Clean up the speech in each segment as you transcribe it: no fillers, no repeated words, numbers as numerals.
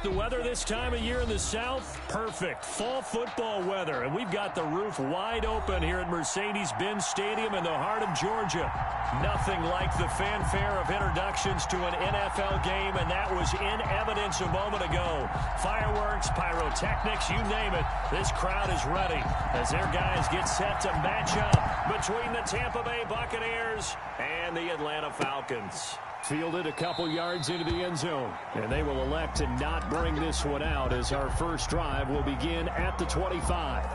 The weather this time of year in the South, perfect. Fall football weather, and we've got the roof wide open here at Mercedes-Benz Stadium in the heart of Georgia. Nothing like the fanfare of introductions to an NFL game, and that was in evidence a moment ago. Fireworks, pyrotechnics, you name it. This crowd is ready as their guys get set to match up between the Tampa Bay Buccaneers and the Atlanta Falcons. Fielded a couple yards into the end zone, and they will elect to not bring this one out as our first drive will begin at the 25.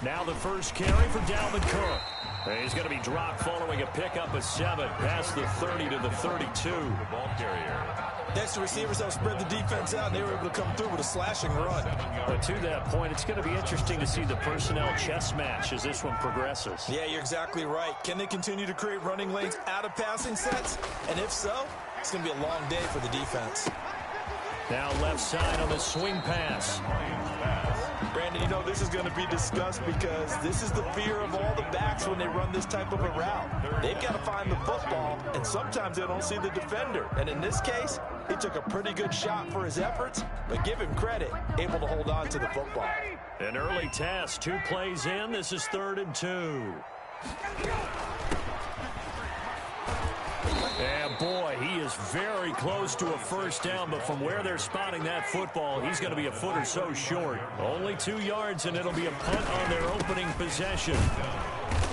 Now the first carry for Dalvin Cook. He's going to be dropped following a pickup of 7 past the 30 to the 32. The ball carrier. Next, the receivers have spread the defense out, and they were able to come through with a slashing run. But to that point, it's going to be interesting to see the personnel chess match as this one progresses. Yeah, you're exactly right. Can they continue to create running lanes out of passing sets? And if so, it's going to be a long day for the defense. Now left side on the swing pass. Brandon, you know, this is going to be discussed because this is the fear of all the backs when they run this type of a route. They've got to find the football, and sometimes they don't see the defender. And in this case, he took a pretty good shot for his efforts, but give him credit, able to hold on to the football. An early test, 2 plays in. This is 3rd and 2. And boy, he is very close to a first down, but from where they're spotting that football, he's going to be a foot or so short. Only 2 yards, and it'll be a punt on their opening possession.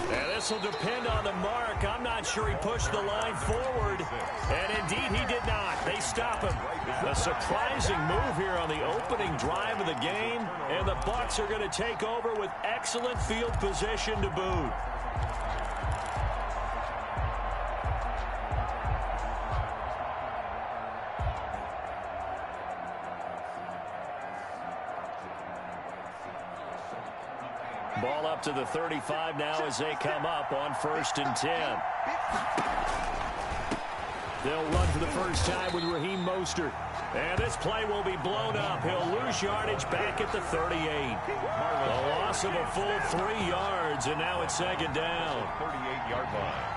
And this will depend on the mark. I'm not sure he pushed the line forward. And indeed, he did not. They stop him. A surprising move here on the opening drive of the game. And the Bucs are going to take over with excellent field position to boot. Ball up to the 35 now as they come up on 1st and 10. They'll run for the first time with Raheem Mostert. And this play will be blown up. He'll lose yardage back at the 38. A loss of a full 3 yards, and now it's 2nd down. 38-yard line.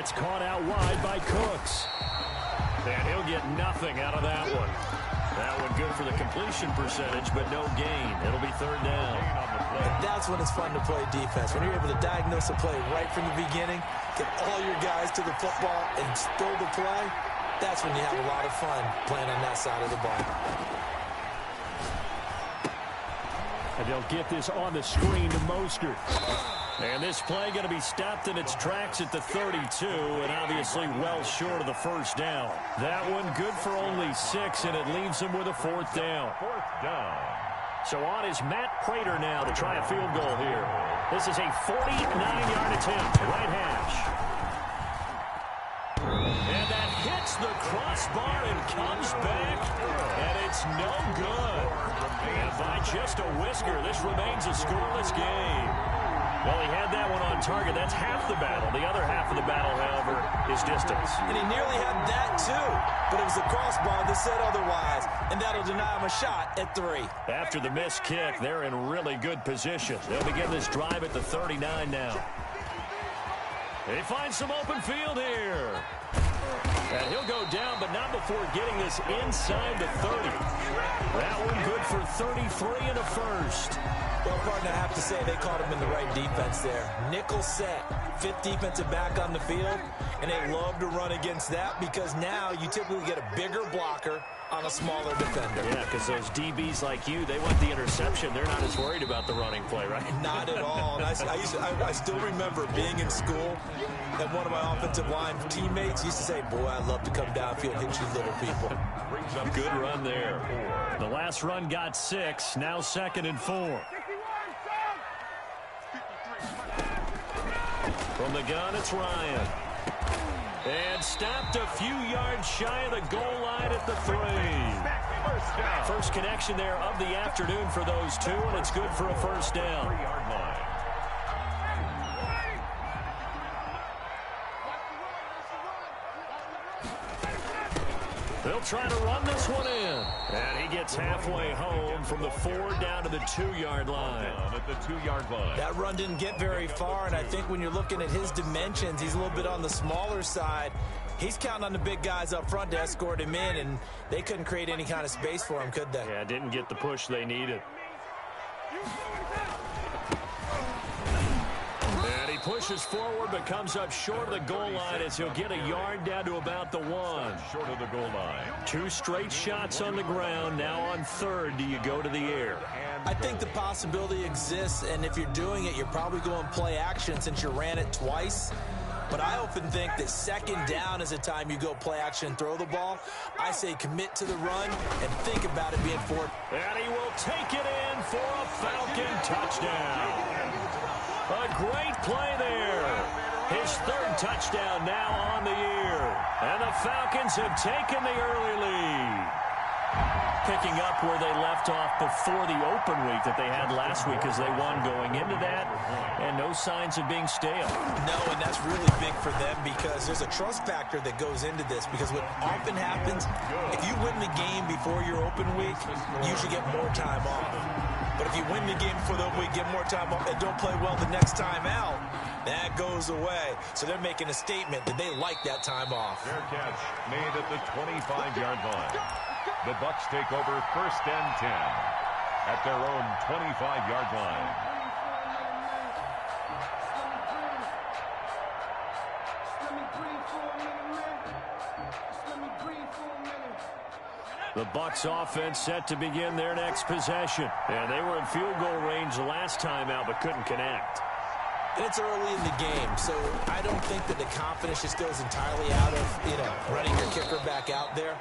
That's caught out wide by Cooks. And he'll get nothing out of that one. That one good for the completion percentage, but no gain. It'll be 3rd down. And that's when it's fun to play defense. When you're able to diagnose a play right from the beginning, get all your guys to the football and spill the play, that's when you have a lot of fun playing on that side of the ball. And they'll get this on the screen to Mostert. And this play going to be stopped in its tracks at the 32, and obviously well short of the first down. That one good for only 6, and it leaves them with a 4th down. 4th down. So on is Matt Prater now to try a field goal here. This is a 49-yard attempt, right hash. And that hits the crossbar and comes back, and it's no good. And by just a whisker, this remains a scoreless game. Well, he had that one on target. That's half the battle. The other half of the battle, however, is distance. And he nearly had that, too. But it was the crossbar that said otherwise, and that'll deny him a shot at 3. After the missed kick, they're in really good position. They'll begin this drive at the 39 now. They find some open field here. And he'll go down, but not before getting this inside the 30. That one good for 33 and a first. Well, partner, I have to say they caught him in the right defense there. Nickel set, 5th defensive back on the field, and they love to run against that because now you typically get a bigger blocker on a smaller defender. Yeah, because those DBs like you, they want the interception. They're not as worried about the running play, right? Not at all. And I still remember being in school, and one of my offensive line teammates used to say, boy, I'd love to come downfield, hit you little people. Good run there. The last run got 6, now 2nd and 4. From the gun, it's Ryan. And stopped a few yards shy of the goal line at the 3. First connection there of the afternoon for those two, and it's good for a first down. 3-yard line. They'll try to run this one in. And he gets halfway home from the 4 down to the 2-yard line. At the 2-yard line. That run didn't get very far, and I think when you're looking at his dimensions, he's a little bit on the smaller side. He's counting on the big guys up front to escort him in, and they couldn't create any kind of space for him, could they? Yeah, didn't get the push they needed. And he pushes forward but comes up short of the goal line as he'll get a yard down to about the 1. Short of the goal line. 2 straight shots on the ground. Now on 3rd, do you go to the air? I think the possibility exists, and if you're doing it, you're probably going play action since you ran it twice. But I often think that 2nd down is a time you go play action and throw the ball. I say commit to the run and think about it being forward. And he will take it in for a Falcon touchdown. A great play there. His 3rd touchdown now on the year. And the Falcons have taken the early lead. Picking up where they left off before the open week that they had last week as they won going into that. And no signs of being stale. No, and that's really big for them because there's a trust factor that goes into this. Because what often happens, if you win the game before your open week, you should get more time off. But if you win the game before the open week, get more time off, and don't play well the next time out, that goes away. So they're making a statement that they like that time off. Fair catch made at the 25-yard line. The Bucs take over 1st and 10 at their own 25-yard line. The Bucs offense set to begin their next possession. And they were in field goal range the last time out but couldn't connect. And it's early in the game, so I don't think that the confidence just goes entirely out of, running your kicker back out there.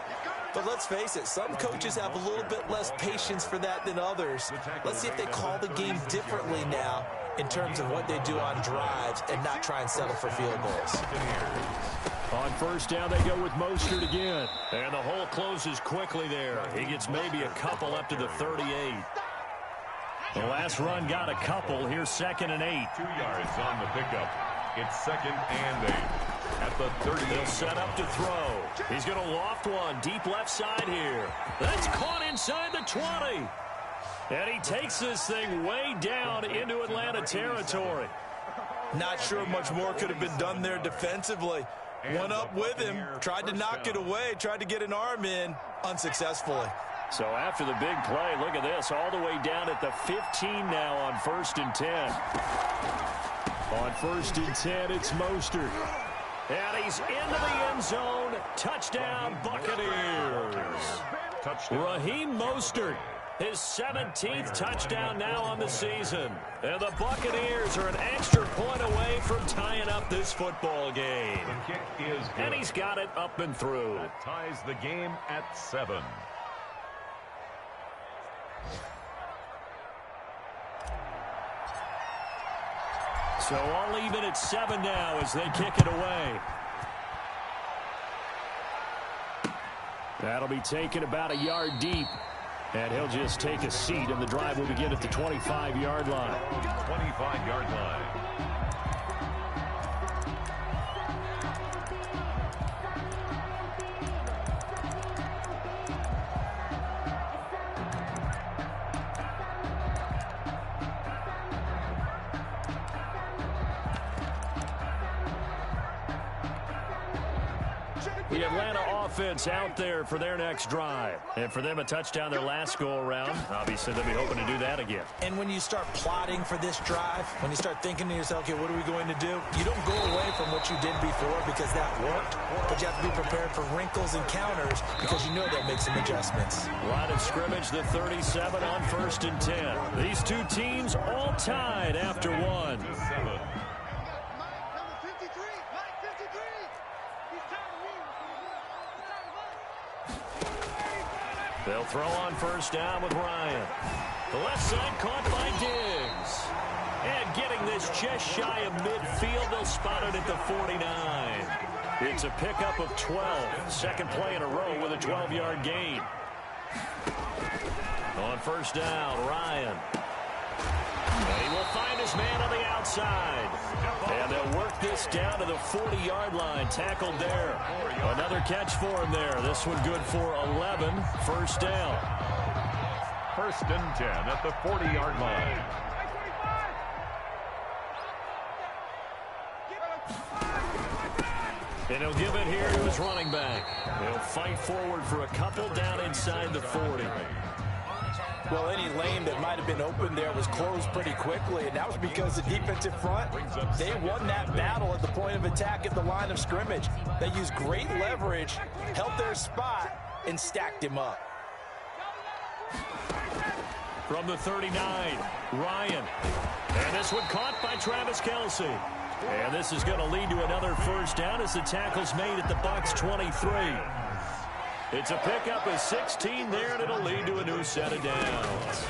But let's face it, some coaches have a little bit less patience for that than others. Let's see if they call the game differently now in terms of what they do on drives and not try and settle for field goals. On 1st down, they go with Mostert again. And the hole closes quickly there. He gets maybe a couple up to the 38. The last run got a couple. Here's 2nd and 8. 2 yards on the pickup. It's 2nd and 8. At the 30. He'll set up to throw. He's going to loft one deep left side here. That's caught inside the 20. And he takes this thing way down into Atlanta territory. Not sure much more could have been done there defensively. Went up with him, tried to knock it away, tried to get an arm in, unsuccessfully. So after the big play, look at this, all the way down at the 15 now on 1st and 10. On 1st and 10, it's Mostert. And he's into the end zone. Touchdown, Buccaneers. Touchdown. Raheem Mostert, his 17th touchdown now on the season. And the Buccaneers are an extra point away from tying up this football game. The kick is good. And he's got it up and through. That ties the game at 7. So all even at 7 now as they kick it away. That'll be taken about a yard deep. And he'll just take a seat, and the drive will begin at the 25-yard line. 25-yard line. The Atlanta offense out there for their next drive. And for them, a touchdown their last go-around. Obviously, they'll be hoping to do that again. And when you start plotting for this drive, when you start thinking to yourself, okay, what are we going to do? You don't go away from what you did before because that worked, but you have to be prepared for wrinkles and counters because you know they'll make some adjustments. Line of scrimmage, the 37 on 1st and 10. These two teams all tied after one. They'll throw on 1st down with Ryan. The left side caught by Diggs. And getting this just shy of midfield, they'll spot it at the 49. It's a pickup of 12. Second play in a row with a 12-yard gain. On 1st down, Ryan. And he will find his man on the outside. And they'll work this down to the 40-yard line. Tackled there. Another catch for him there. This one good for 11. 1st down. 1st and 10 at the 40-yard line. And he'll give it here to his running back. He'll fight forward for a couple down inside the 40. Well, any lane that might have been open there was closed pretty quickly, and that was because the defensive front, they won that battle at the point of attack at the line of scrimmage. They used great leverage, held their spot, and stacked him up. From the 39, Ryan. And this one caught by Travis Kelce. And this is going to lead to another 1st down as the tackle's made at the Bucs 23. It's a pickup of 16 there, and it'll lead to a new set of downs.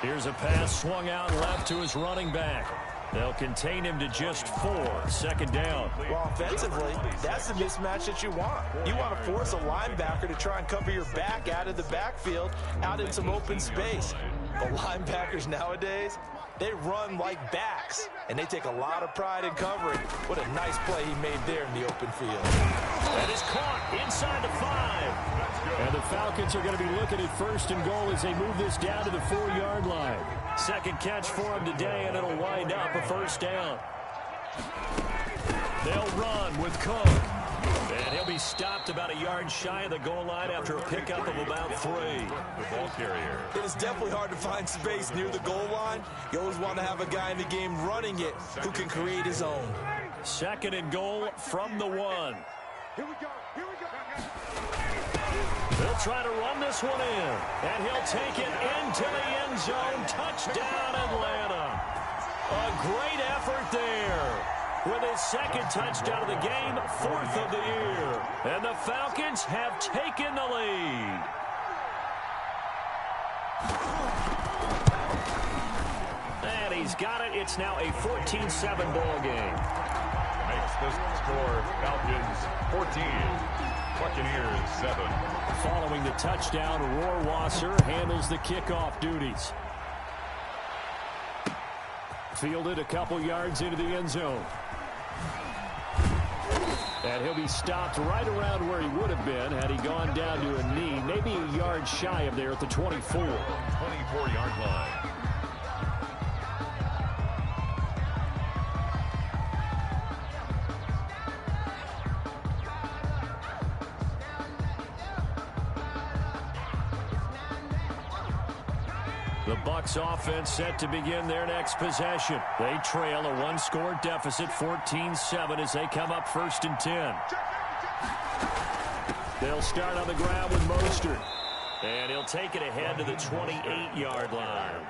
Here's a pass swung out left to his running back. They'll contain him to just 4. 2nd down. Well, offensively, that's the mismatch that you want. You want to force a linebacker to try and cover your back out of the backfield, out in some open space. The linebackers nowadays, they run like backs, and they take a lot of pride in covering. What a nice play he made there in the open field. That is caught inside the 5. And the Falcons are going to be looking at 1st and goal as they move this down to the 4-yard line. Second catch for him today, and it'll wind up a 1st down. They'll run with Cook. And he'll be stopped about a yard shy of the goal line after a pickup of about 3. The ball carrier. It is definitely hard to find space near the goal line. You always want to have a guy in the game running it who can create his own. 2nd and goal from the 1. Here we go. Here we go. They'll try to run this one in. And he'll take it into the end zone. Touchdown, Atlanta. A great effort there. With his 2nd touchdown of the game, 4th of the year. And the Falcons have taken the lead. And he's got it. It's now a 14-7 ball game. Makes the score Falcons 14. Buccaneers 7. Following the touchdown, Rohrwasser handles the kickoff duties. Fielded a couple yards into the end zone. And he'll be stopped right around where he would have been had he gone down to a knee, maybe a yard shy of there at the 24. 24-yard line. The Bucs offense set to begin their next possession. They trail a 1-score deficit, 14-7, as they come up 1st and 10. They'll start on the ground with Mostert. And he'll take it ahead to the 28-yard line.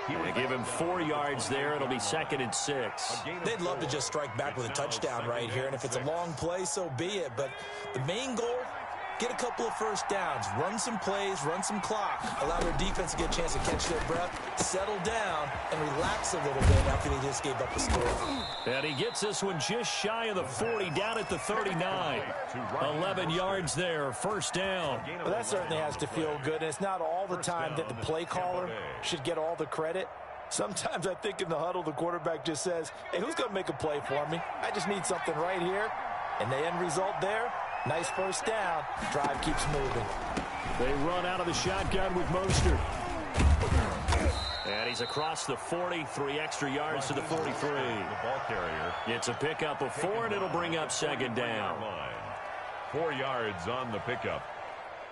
They give him 4 yards there. It'll be 2nd and 6. They'd love to just strike back with a touchdown right here, and if it's a long play, so be it. But the main goal, get a couple of 1st downs, run some plays, run some clock, allow their defense to get a chance to catch their breath, settle down, and relax a little bit after they just gave up a score. And he gets this one just shy of the 40, down at the 39. 11 yards there, 1st down. Well, that certainly has to feel good, and it's not all the time that the play caller should get all the credit. Sometimes I think in the huddle, the quarterback just says, hey, who's going to make a play for me? I just need something right here. And the end result there, nice 1st down. Drive keeps moving. They run out of the shotgun with Mostert. And he's across the 40, 3 extra yards to the 43. The ball carrier. It's a pickup of 4, and it'll bring up second down. 4 yards on the pickup.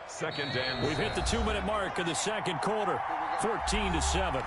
Second and We've hit the 2-minute mark of the second quarter. 14-7.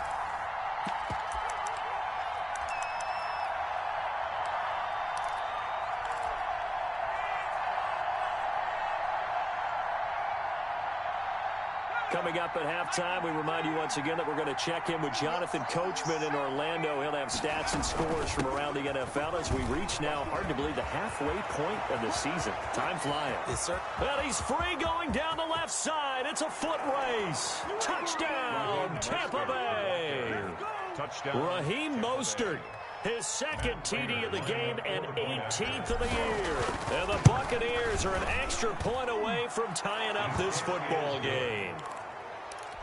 Coming up at halftime, we remind you once again that we're going to check in with Jonathan Coachman in Orlando. He'll have stats and scores from around the NFL as we reach now, hard to believe, the halfway point of the season. Time flying. Yes, sir. And he's free going down the left side. It's a foot race. Touchdown, Tampa Bay. touchdown. Raheem Mostert. His second TD of the game and 18th of the year. And the Buccaneers are an extra point away from tying up this football game.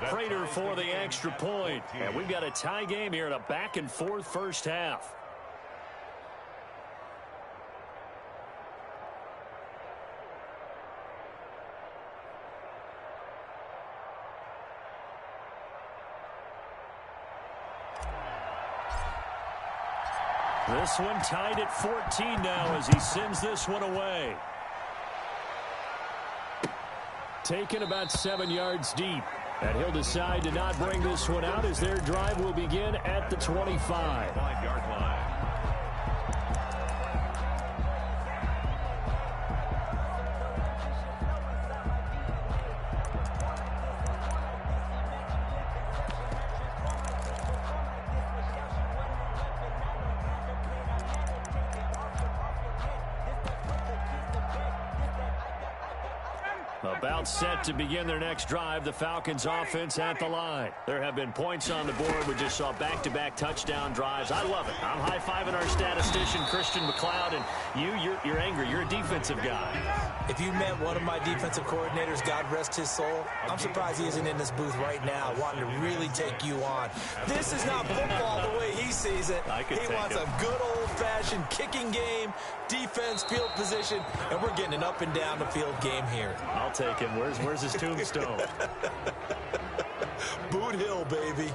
Prater for the extra point. And we've got a tie game here in a back-and-forth first half. This one tied at 14 now as he sends this one away. Taken about 7 yards deep. And he'll decide to not bring this one out as their drive will begin at the 25. 5-yard line. About set to begin their next drive. The Falcons offense at the line. There have been points on the board. We just saw back-to-back touchdown drives. I love it. I'm high-fiving our statistician, Christian McLeod, and you're angry. You're a defensive guy. If you met one of my defensive coordinators, God rest his soul, I'm surprised he isn't in this booth right now wanting to really take you on. This is not football the way he sees it. He wants a good old-fashioned kicking game, defense, field position, and we're getting an up-and-down-the-field game here. I'll take him. Where's his tombstone? Boot Hill, baby.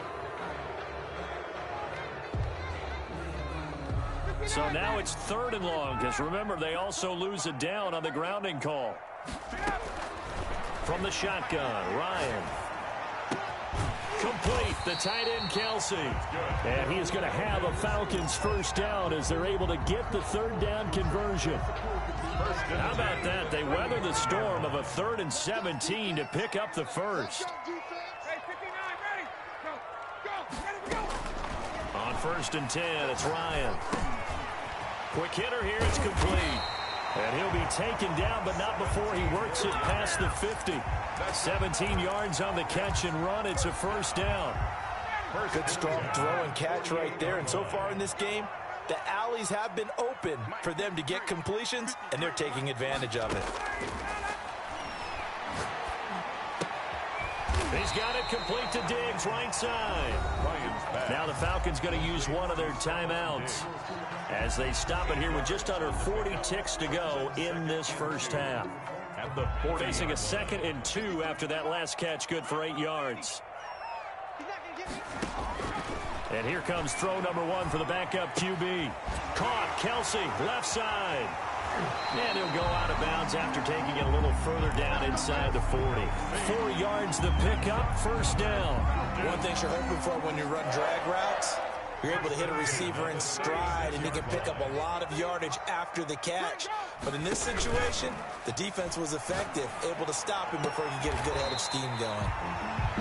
So now it's 3rd and long, because remember, they also lose a down on the grounding call. From the shotgun, Ryan. Complete, the tight end, Kelsey. And he is going to have a Falcons first down as they're able to get the 3rd down conversion. How about that? They weather the storm of a 3rd and 17 to pick up the first. On 1st and 10, it's Ryan. Quick hitter here, it's complete. And he'll be taken down, but not before he works it past the 50. 17 yards on the catch and run. It's a first down. Good strong throw and catch right there. And so far in this game, the alleys have been open for them to get completions, and they're taking advantage of it. He's got it complete to Diggs, right side. Now the Falcons going to use one of their timeouts as they stop it here with just under 40 ticks to go in this first half. Facing a 2nd and 2 after that last catch, good for 8 yards. And here comes throw number 1 for the backup QB. Caught, Kelsey, left side. And he'll go out of bounds after taking it a little further down inside the 40. 4 yards the pickup, first down. One thing you're hoping for when you run drag routes, you're able to hit a receiver in stride, and he can pick up a lot of yardage after the catch. But in this situation, the defense was effective, able to stop him before he could get a good head of steam going.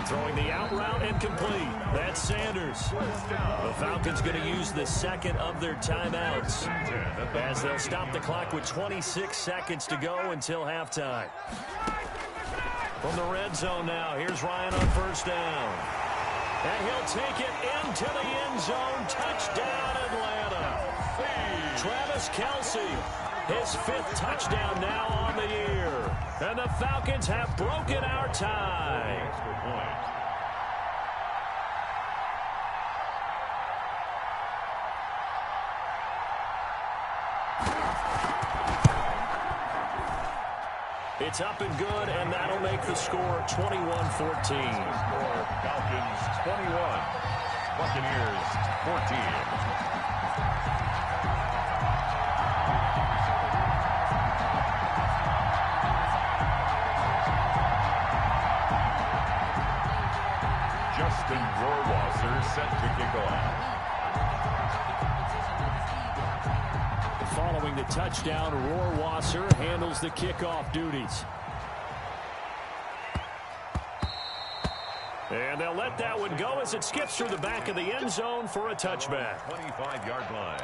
Throwing the out route and complete. That's Sanders. The Falcons going to use the 2nd of their timeouts as they'll stop the clock with 26 seconds to go until halftime. From the red zone now, here's Ryan on first down. And he'll take it into the end zone. Touchdown, Atlanta. Travis Kelsey, his 5th touchdown now on the year. And the Falcons have broken our tie. It's up and good, and that'll make the score 21-14. Falcons 21, Buccaneers 14. Justin Rohrwasser set to kick off. Following the touchdown, Rohrwasser handles the kickoff duties. And they'll let that one go as it skips through the back of the end zone for a touchback. 25-yard line.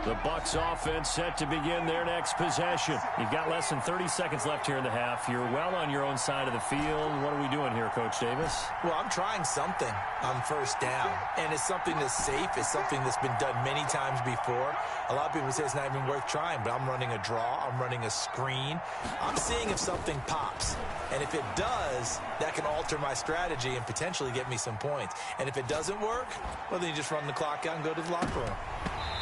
The Bucs offense set to begin their next possession. You've got less than 30 seconds left here in the half. You're well on your own side of the field. What are we doing here, Coach Davis? Well, I'm trying something on first down, and it's something that's safe. It's something that's been done many times before. A lot of people say it's not even worth trying, but I'm running a draw. I'm running a screen. I'm seeing if something pops, and if it does, that can alter my strategy and potentially get me some points. And if it doesn't work, well, then you just run the clock out and go to the locker room.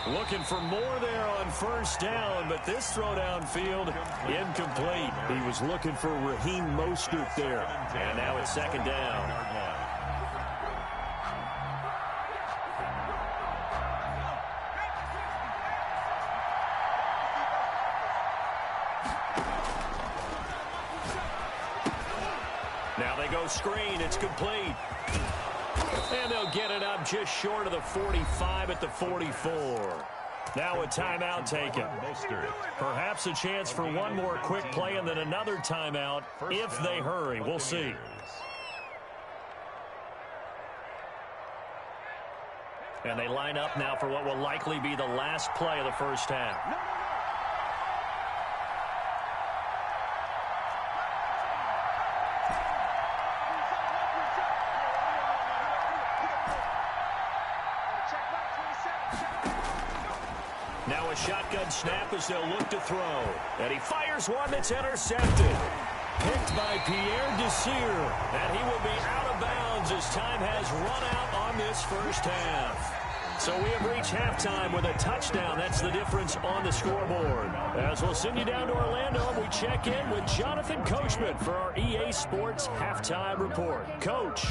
Looking for more there on first down, but this throw downfield incomplete. He was looking for Raheem Mostert there. And now it's second down. Now they go screen. It's complete. And they'll get it up just short of the 45 at the 44. Now a timeout taken. Perhaps a chance for one more quick play and then another timeout if they hurry. We'll see. And they line up now for what will likely be the last play of the first half. Now a shotgun snap as they'll look to throw. And he fires one that's intercepted. Picked by Pierre Desir. And he will be out of bounds as time has run out on this first half. So we have reached halftime with a touchdown. That's the difference on the scoreboard. As we'll send you down to Orlando, we check in with Jonathan Coachman for our EA Sports Halftime Report. Coach.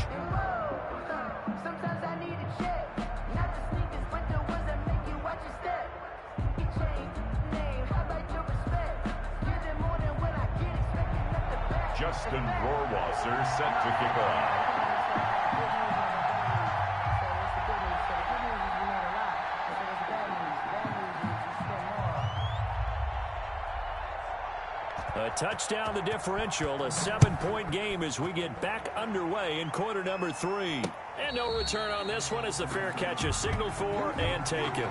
Justin Rohrwasser set to kick off. A touchdown, the differential, a 7-point game as we get back underway in quarter number 3. And no return on this one as the fair catch is signaled for and taken.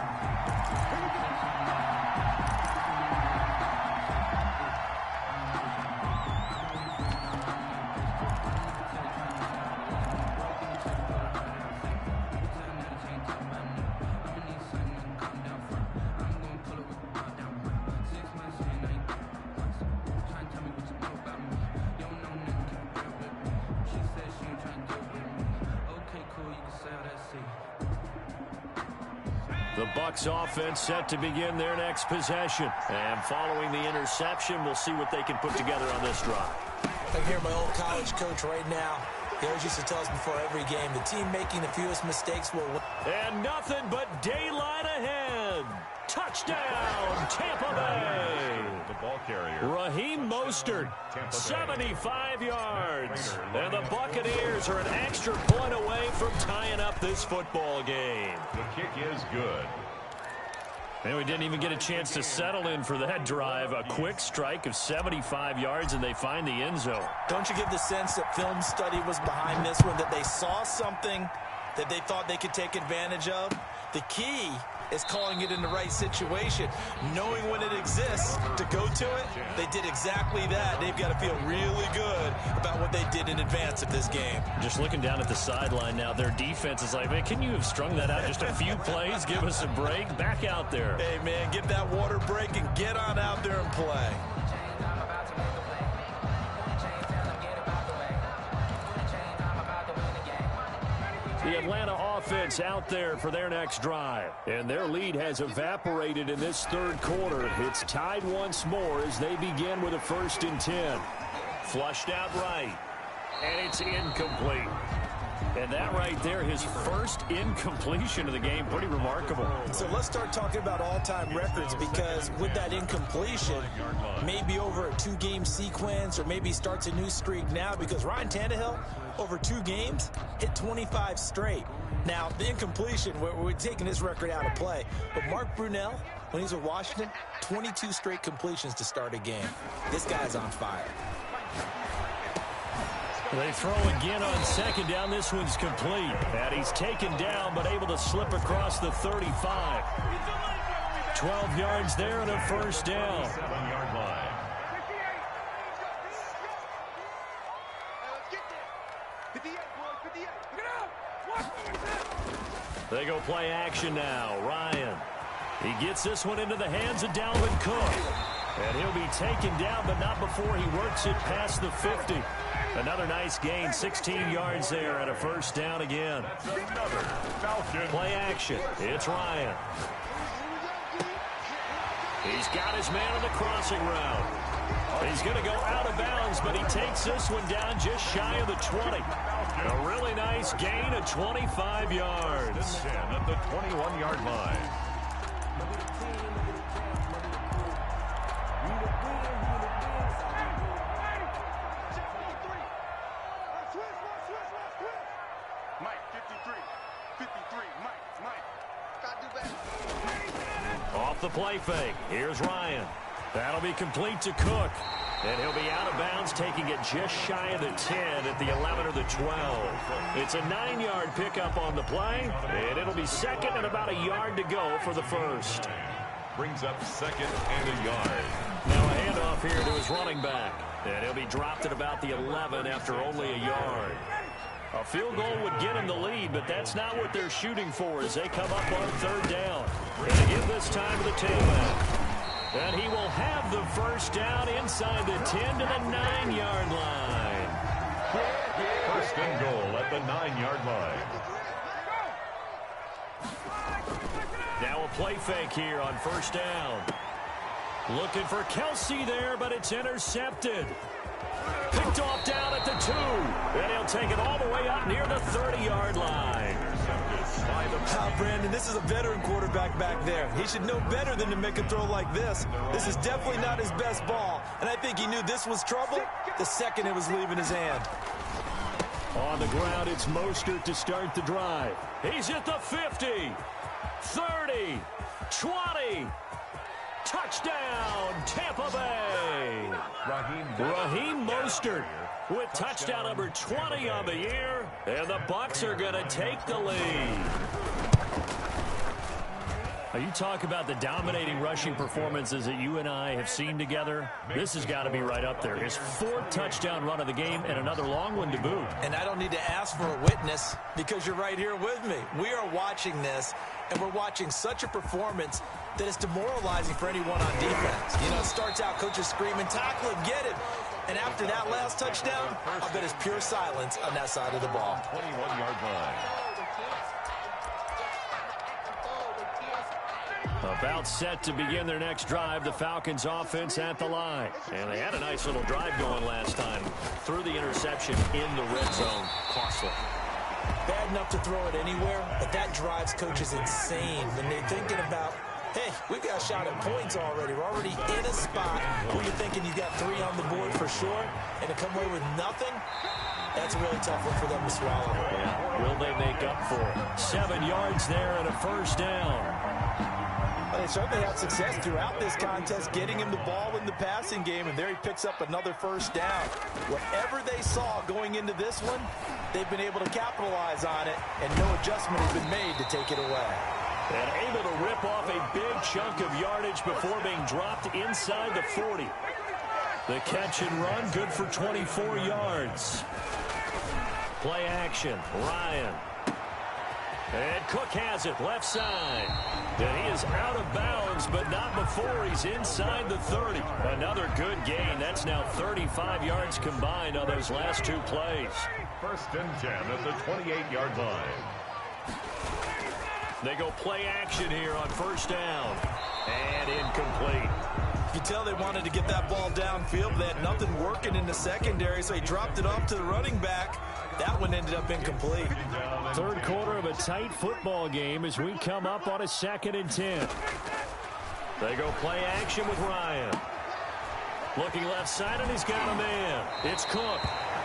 The Bucs offense set to begin their next possession. And following the interception, we'll see what they can put together on this drive. I hear my old college coach right now. He always used to tell us before every game, the team making the fewest mistakes will win. And nothing but daylight ahead. Touchdown, Tampa Bay. The ball carrier. Raheem Mostert, 75 yards. And the Buccaneers are an extra point away from tying up this football game. The kick is good. And we didn't even get a chance to settle in for that drive. A quick strike of 75 yards, and they find the end zone. Don't you get the sense that film study was behind this one, that they saw something that they thought they could take advantage of? The key is calling it in the right situation, knowing when it exists to go to it. They did exactly that. They've got to feel really good about what they did in advance of this game. Just looking down at the sideline now, their defense is like, man, can you have strung that out just a few plays? Give us a break. Back out there. Hey, man, get that water break and get on out there and play. The Atlanta offense out there for their next drive. And their lead has evaporated in this third quarter. It's tied once more as they begin with a 1st and 10. Flushed out right. And it's incomplete. And that right there, his first incompletion of the game, pretty remarkable. So let's start talking about all-time records, because with that incompletion, maybe over a 2-game sequence, or maybe starts a new streak now, because Ryan Tannehill, over 2 games, hit 25 straight. Now, the incompletion, we're taking this record out of play. But Mark Brunell, when he's with Washington, 22 straight completions to start a game. This guy's on fire. They throw again on 2nd down. This one's complete. And he's taken down, but able to slip across the 35. 12 yards there and a 1st down. 7-yard line. They go play action now. Ryan. He gets this one into the hands of Dalvin Cook. And he'll be taken down, but not before he works it past the 50. Another nice gain, 16 yards there and a 1st down again. Play action. It's Ryan. He's got his man on the crossing route. He's going to go out of bounds, but he takes this one down just shy of the 20. A really nice gain of 25 yards. 10 at the 21-yard line. Off the play fake. Here's Ryan. That'll be complete to Cook. And he'll be out of bounds, taking it just shy of the 10 at the 11 or the 12. It's a 9-yard pickup on the play, and it'll be 2nd and about a yard to go for the 1st. Brings up 2nd and a yard. Now a handoff here to his running back. And he'll be dropped at about the 11 after only a yard. A field goal would get him the lead, but that's not what they're shooting for as they come up on 3rd down. And they give this time to the tailback. And he will have the 1st down inside the 10 to the 9-yard line. 1st and goal at the 9-yard line. Now a play fake here on 1st down. Looking for Kelsey there, but it's intercepted. Picked off down at the 2. And he'll take it all the way out near the 30-yard line. Brandon, this is a veteran quarterback back there. He should know better than to make a throw like this. This is definitely not his best ball. And I think he knew this was trouble the second it was leaving his hand. On the ground, it's Mostert to start the drive. He's at the 50, 30, 20. Touchdown, Tampa Bay. Raheem Mostert with touchdown number 20 on the year. And the Bucs are going to take the lead. Now, you talk about the dominating rushing performances that you and I have seen together. This has got to be right up there. His 4th touchdown run of the game and another long one to boot. And I don't need to ask for a witness because you're right here with me. We are watching this, and we're watching such a performance that is demoralizing for anyone on defense. You know, it starts out coaches screaming, tackle him, get him. And after that last touchdown, I bet it's pure silence on that side of the ball. 21-yard line. About set to begin their next drive, the Falcons offense at the line. And they had a nice little drive going last time. Threw the interception in the red zone. Costly. Bad enough to throw it anywhere, but that drives coaches insane when they're thinking about, hey, we've got a shot at points already. We're already in a spot where you're thinking you got 3 on the board for sure, and to come away with nothing, that's a really tough one for them to swallow. Yeah. Will they make up for it? 7 yards there and a 1st down. They certainly had success throughout this contest, getting him the ball in the passing game, and there he picks up another 1st down. Whatever they saw going into this one, they've been able to capitalize on it, and no adjustment has been made to take it away. And able to rip off a big chunk of yardage before being dropped inside the 40. The catch and run, good for 24 yards. Play action, Ryan. And Cook has it, left side. And he is out of bounds, but not before he's inside the 30. Another good gain. That's now 35 yards combined on those last 2 plays. First and 10 at the 28-yard line. They go play action here on first down. And incomplete. You can tell they wanted to get that ball downfield, but they had nothing working in the secondary, so he dropped it off to the running back. That one ended up incomplete. Third quarter of a tight football game as we come up on a 2nd and 10. They go play action with Ryan. Looking left side, and he's got a man. It's Cook.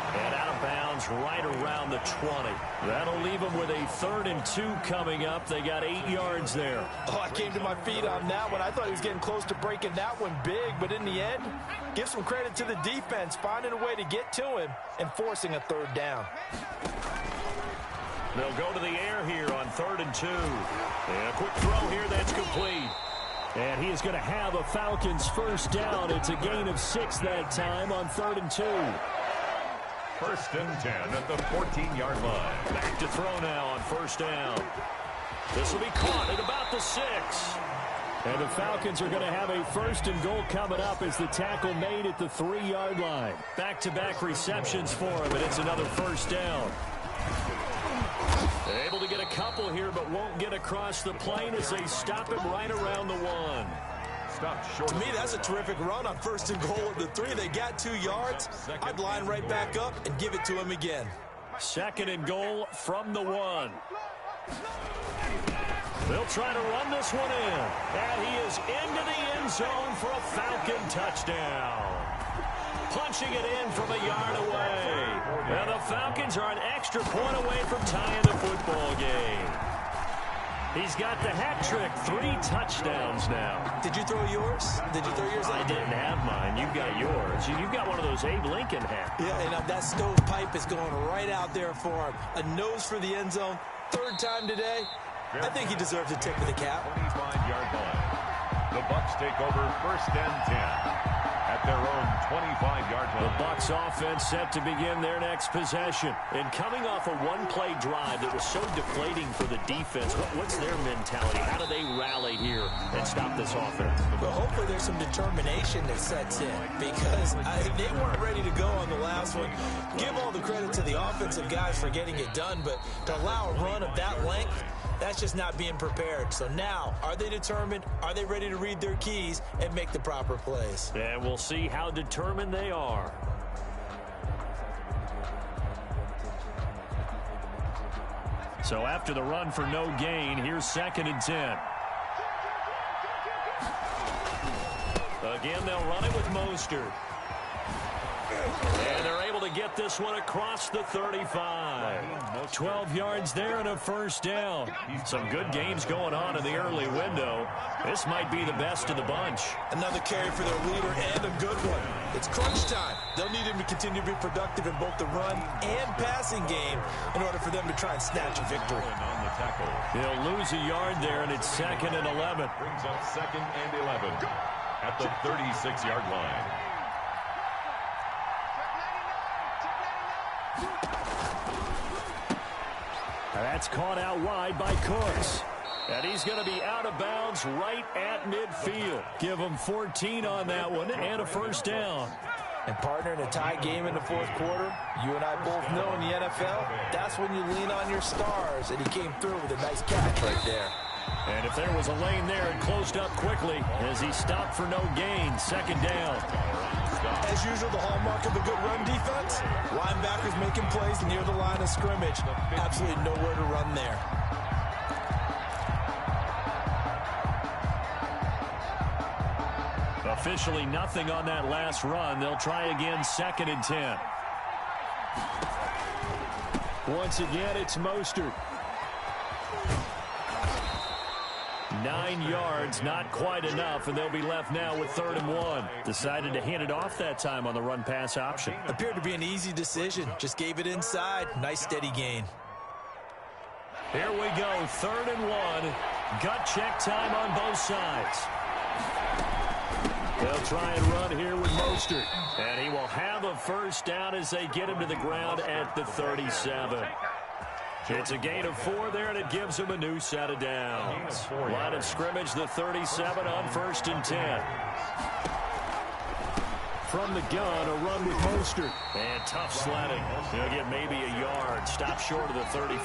And out of bounds right around the 20. That'll leave them with a 3rd and 2 coming up. They got 8 yards there. Oh, I came to my feet on that one. I thought he was getting close to breaking that one big, but in the end, give some credit to the defense, finding a way to get to him and forcing a 3rd down. They'll go to the air here on 3rd and 2. And a quick throw here that's complete. And he is going to have a Falcons first down. It's a gain of 6 that time on 3rd and 2. First and 10 at the 14-yard line. Back to throw now on first down. This will be caught at about the 6. And the Falcons are going to have a 1st and goal coming up as the tackle made at the 3-yard line. Back-to-back receptions for him, and it's another first down. Able to get a couple here, but won't get across the plane as they stop him right around the 1. To me, that's a terrific run on 1st and goal at the 3. They got 2 yards. I'd line right back up and give it to him again. 2nd and goal from the 1. They'll try to run this one in. And he is into the end zone for a Falcon touchdown. Punching it in from a yard away. And the Falcons are an extra point away from tying the football game. He's got the hat trick, 3 touchdowns now. Did you throw yours? Did you throw yours? I didn't have mine. You've got yours. You've got one of those Abe Lincoln hats. Yeah, and that stovepipe is going right out there for him. A nose for the end zone. 3rd time today. I think he deserves a tip of the cap. 25-yard line. The Bucs take over 1st and 10 at their own 25-yard line. The Bucs offense set to begin their next possession. And coming off a one-play drive that was so deflating for the defense, what's their mentality? How do they rally here and stop this offense? Well, hopefully there's some determination that sets in because they weren't ready to go on the last one. Give all the credit to the offensive guys for getting it done, but to allow a run of that length, that's just not being prepared. So now, are they determined? Are they ready to read their keys and make the proper plays? And we'll see how determined they are. So after the run for no gain, here's 2nd and 10. Again, they'll run it with Mostert. And they're able to get this one across the 35. 12 yards there and a first down. Some good games going on in the early window. This might be the best of the bunch. Another carry for their leader and a good one. It's crunch time. They'll need him to continue to be productive in both the run and passing game in order for them to try and snatch a victory. They'll lose a yard there, and it's 2nd and 11. Brings up 2nd and 11 at the 36-yard line. That's caught out wide by Cooks. And he's going to be out of bounds right at midfield. Give him 14 on that one and a first down. And partner, in a tie game in the 4th quarter, you and I both know in the NFL, that's when you lean on your stars. And he came through with a nice catch right there. And if there was a lane there, it closed up quickly as he stopped for no gain. 2nd down. As usual, the hallmark of a good run defense, linebackers making plays near the line of scrimmage. Absolutely nowhere to run there. Officially nothing on that last run. They'll try again, 2nd and 10. Once again, it's Mostert. 9 yards, not quite enough, and they'll be left now with 3rd and 1. Decided to hand it off that time on the run-pass option. Appeared to be an easy decision. Just gave it inside. Nice steady gain. Here we go, 3rd and 1. Gut check time on both sides. They'll try and run here with Mostert. And he will have a first down as they get him to the ground at the 37. It's a gain of 4 there, and it gives him a new set of downs. Line of scrimmage, the 37 on 1st and 10. From the gun, a run with Mostert. And tough sledding. He'll get maybe a yard. Stop short of the 35.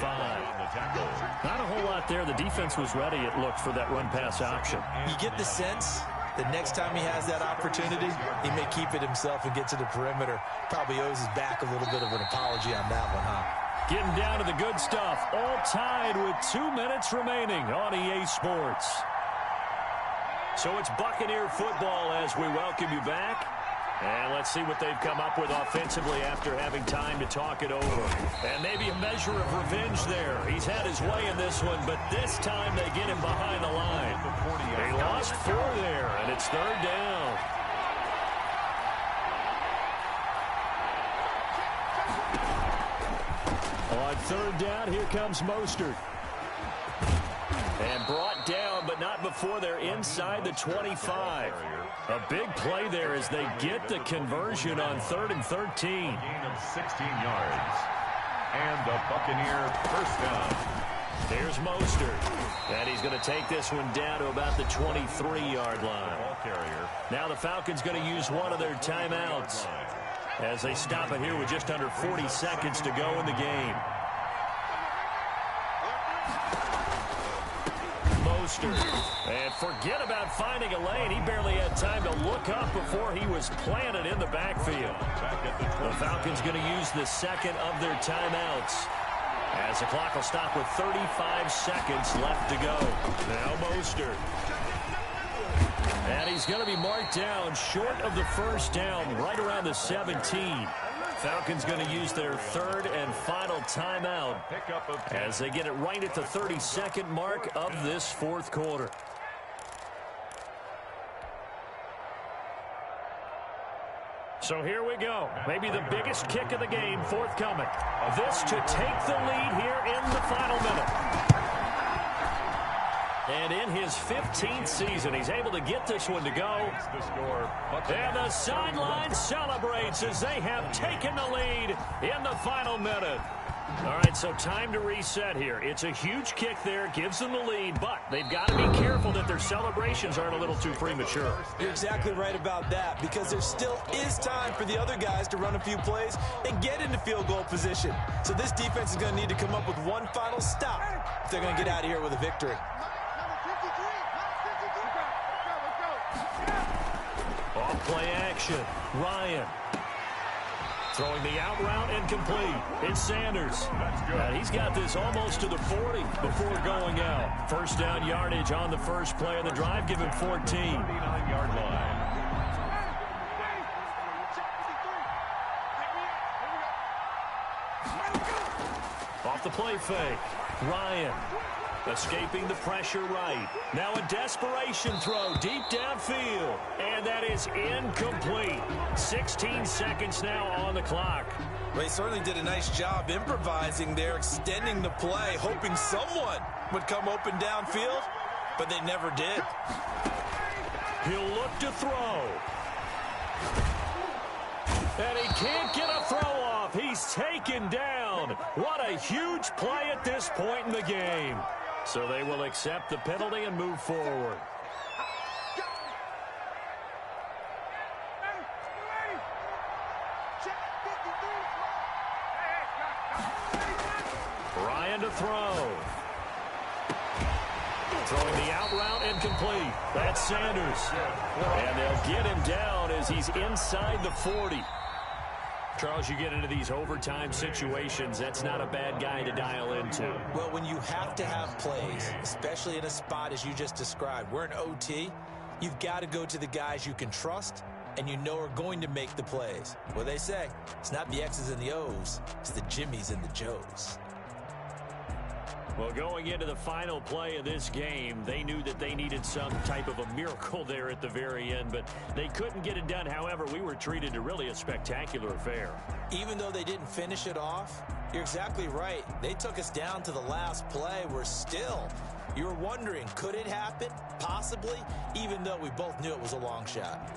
Not a whole lot there. The defense was ready, it looked, for that run-pass option. You get the sense that next time he has that opportunity, he may keep it himself and get to the perimeter. Probably owes his back a little bit of an apology on that one, huh? Getting down to the good stuff. All tied with 2 minutes remaining on EA Sports. So it's Buccaneer football as we welcome you back. And let's see what they've come up with offensively after having time to talk it over. And maybe a measure of revenge there. He's had his way in this one, but this time they get him behind the line. They lost 4 there, and it's 3rd down. On 3rd down, here comes Mostert. And brought down, but not before they're inside the 25. A big play there as they get the conversion on 3rd and 13. Gain of 16 yards. And a Buccaneer first down. There's Mostert. And he's going to take this one down to about the 23-yard line. Ball carrier. Now the Falcons going to use one of their timeouts as they stop it here with just under 40 seconds to go in the game. And forget about finding a lane. He barely had time to look up before he was planted in the backfield. The Falcons going to use the second of their timeouts as the clock will stop with 35 seconds left to go. Now Mostert. And he's going to be marked down short of the first down, right around the 17. Falcons going to use their 3rd and final timeout as they get it right at the 32nd mark of this 4th quarter. So here we go. Maybe the biggest kick of the game forthcoming. This to take the lead here in the final minute. And in his 15th season, he's able to get this one to go. And the sideline celebrates as they have taken the lead in the final minute. All right, so time to reset here. It's a huge kick there, gives them the lead, but they've got to be careful that their celebrations aren't a little too premature. You're exactly right about that, because there still is time for the other guys to run a few plays and get into field goal position. So this defense is going to need to come up with one final stop if they're going to get out of here with a victory. Off play action. Ryan. Throwing the out route incomplete. It's Sanders. And he's got this almost to the 40 before going out. First down yardage on the first play of the drive. Give him 14. 39-yard line. Off the play fake. Ryan. Escaping the pressure right. Now a desperation throw deep downfield. And that is incomplete. 16 seconds now on the clock. They certainly did a nice job improvising there, extending the play, hoping someone would come open downfield, but they never did. He'll look to throw. And he can't get a throw off. He's taken down. What a huge play at this point in the game. So they will accept the penalty and move forward. Ryan to throw. Throwing the out route incomplete. That's Sanders. And they'll get him down as he's inside the 40. Charles, you get into these overtime situations, that's not a bad guy to dial into. Well, when you have to have plays, especially in a spot as you just described, we're in OT, you've got to go to the guys you can trust and you know are going to make the plays. What they say, it's not the X's and the O's, it's the Jimmys and the Joes. Well, going into the final play of this game, they knew that they needed some type of a miracle there at the very end, but they couldn't get it done. However, we were treated to really a spectacular affair. Even though they didn't finish it off, you're exactly right. They took us down to the last play. We're still, you were wondering, could it happen? Possibly, even though we both knew it was a long shot.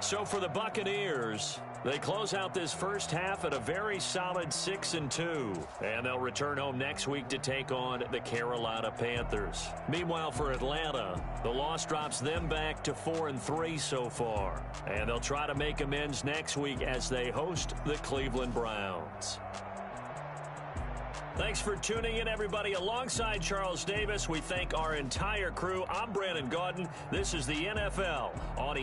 So for the Buccaneers, they close out this first half at a very solid 6-2. And they'll return home next week to take on the Carolina Panthers. Meanwhile, for Atlanta, the loss drops them back to 4-3 so far. And they'll try to make amends next week as they host the Cleveland Browns. Thanks for tuning in, everybody. Alongside Charles Davis, we thank our entire crew. I'm Brandon Gaudin. This is the NFL on